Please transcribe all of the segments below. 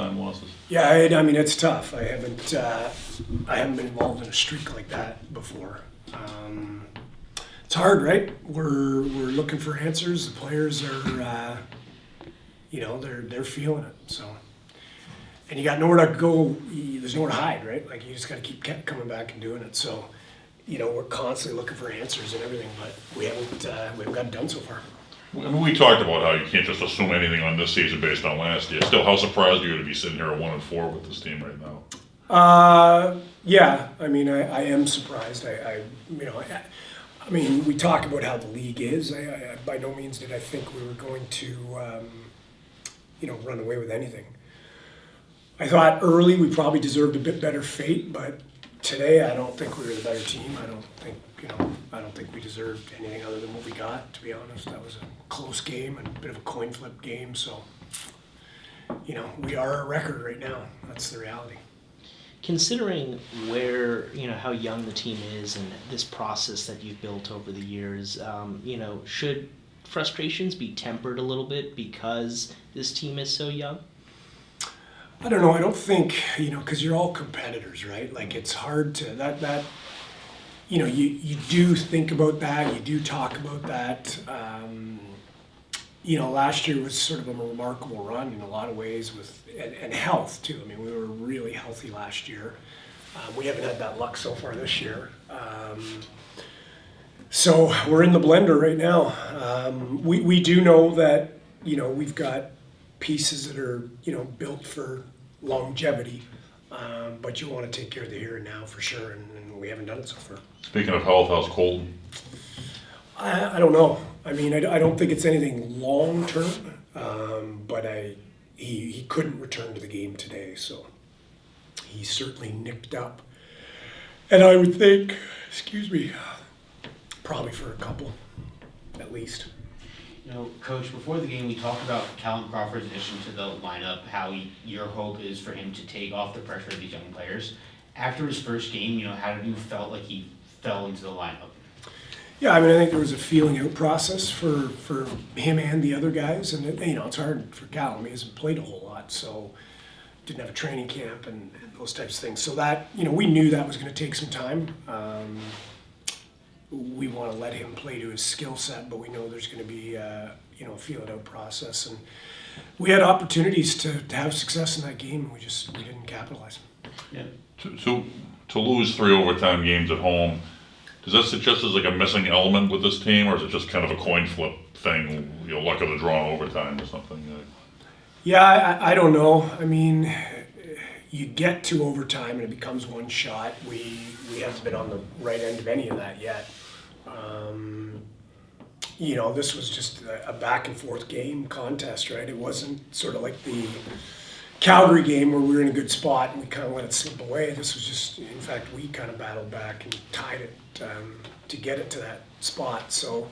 overtime losses? Yeah, I mean, it's tough. I haven't been involved in a streak like that before. It's hard, right? We're looking for answers. The players are, they're feeling it. So, and you got nowhere to go. There's nowhere to hide, right? Like you just got to keep coming back and doing it. So, we're constantly looking for answers and everything, but we haven't got it done so far. I mean, we talked about how you can't just assume anything on this season based on last year. Still, how surprised are you to be sitting here at 1-4 with this team right now? Yeah. I mean, I am surprised. I mean, we talk about how the league is. I by no means did I think we were going to, run away with anything. I thought early we probably deserved a bit better fate, but today I don't think we were the better team. I don't think we deserved anything other than what we got, to be honest. That was a close game and a bit of a coin flip game. So, we are a record right now. That's the reality. Considering how young the team is and this process that you've built over the years, should frustrations be tempered a little bit because this team is so young? I don't know. I don't think, because you're all competitors, right? Like it's hard to, you do think about that. You do talk about that. Last year was sort of a remarkable run in a lot of ways and health too. I mean, we were really healthy last year. We haven't had that luck so far this year. So we're in the blender right now. We do know that, we've got pieces that are, built for longevity, but you want to take care of the here and now for sure, and we haven't done it so far. Speaking of health, how's Colton? I don't know. I mean, I don't think it's anything long term, but he couldn't return to the game today, so he's certainly nicked up. And I would think, probably for a couple, at least. Coach, before the game, we talked about Callum Crawford's addition to the lineup, how your hope is for him to take off the pressure of these young players. After his first game, how did you felt like he fell into the lineup? Yeah, I mean, I think there was a feeling out process for him and the other guys, and it's hard for Callum. He hasn't played a whole lot, so didn't have a training camp and those types of things. So that, we knew that was going to take some time. We want to let him play to his skill set, but we know there's going to be a feel it out process, and we had opportunities to have success in that game, and we didn't capitalize. Yeah. To lose 3 overtime games at home, does that suggest there's like a missing element with this team, or is it just kind of a coin flip thing, luck of the draw in overtime or something? Yeah, I don't know. I mean, you get to overtime and it becomes one shot. We haven't been on the right end of any of that yet. This was just a back and forth game contest, right? It wasn't sort of like the Calgary game where we were in a good spot and we kind of let it slip away. This was just, in fact, we kind of battled back and tied it to get it to that spot. So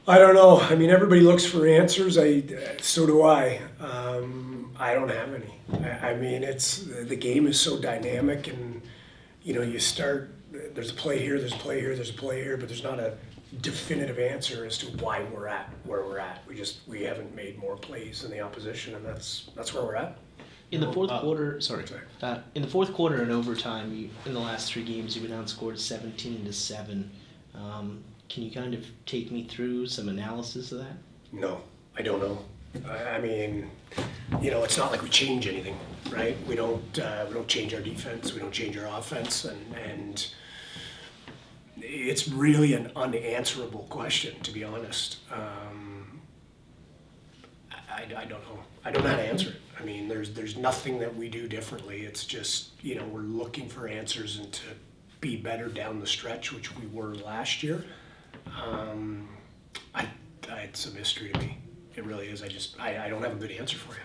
I don't know. I mean, everybody looks for answers. So do I. I don't have any. I mean, the game is so dynamic, and you start. There's a play here. There's a play here. There's a play here, but there's not a definitive answer as to why we're at where we're at. We haven't made more plays than the opposition, and that's where we're at. In the fourth quarter, in the fourth quarter and overtime, in the last 3 games, you've been outscored 17-7. Can you kind of take me through some analysis of that? No, I don't know. I mean, it's not like we change anything, right? We don't change our defense. We don't change our offense, and it's really an unanswerable question, to be honest. I don't know. I don't know how to answer it. I mean, there's nothing that we do differently. It's just, we're looking for answers and to be better down the stretch, which we were last year. It's a mystery to me. It really is. I don't have a good answer for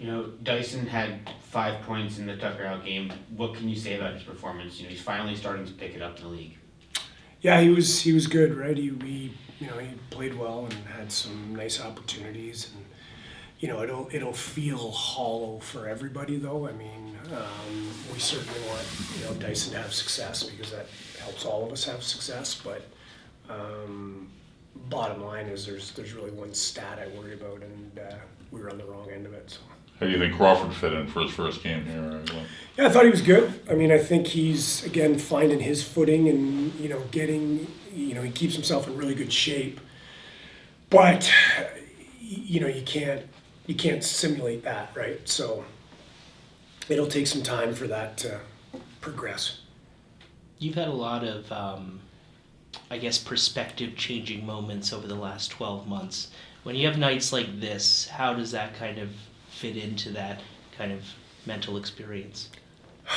you. Dyson had 5 points in the Tucker out game. What can you say about his performance? He's finally starting to pick it up in the league. Yeah, he was good, right? He played well and had some nice opportunities, and it'll feel hollow for everybody though. I mean, we certainly want Dyson to have success because that helps all of us have success. But bottom line is there's really one stat I worry about, and we were on the wrong end of it. So. How do you think Crawford fit in for his first game here? Yeah, I thought he was good. I mean, I think he's, again, finding his footing and, getting, he keeps himself in really good shape. But, you can't simulate that, right? So it'll take some time for that to progress. You've had a lot of, I guess, perspective changing moments over the last 12 months. When you have nights like this, how does that kind of fit into that kind of mental experience?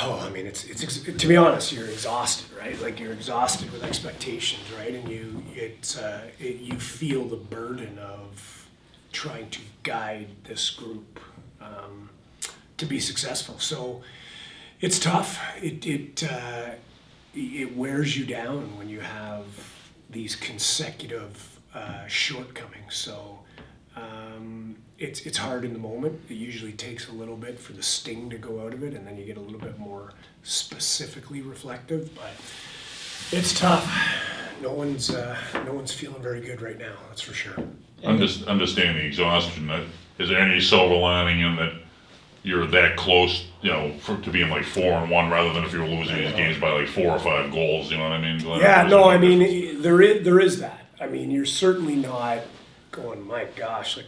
Oh, I mean, it's to be honest, you're exhausted, right? Like you're exhausted with expectations, right? And you feel the burden of trying to guide this group to be successful. So it's tough. It wears you down when you have these consecutive shortcomings. So it's hard in the moment. It usually takes a little bit for the sting to go out of it, and then you get a little bit more specifically reflective. But it's tough. No one's feeling very good right now. That's for sure. Understanding the exhaustion, is there any silver lining in that you're that close, to being like 4-1 rather than if you were losing these games by like 4 or 5 goals? You know what I mean? Yeah, no, I mean there is that. I mean, you're certainly not going, my gosh, like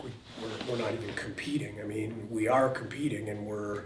we're not even competing. I mean, we are competing, and we're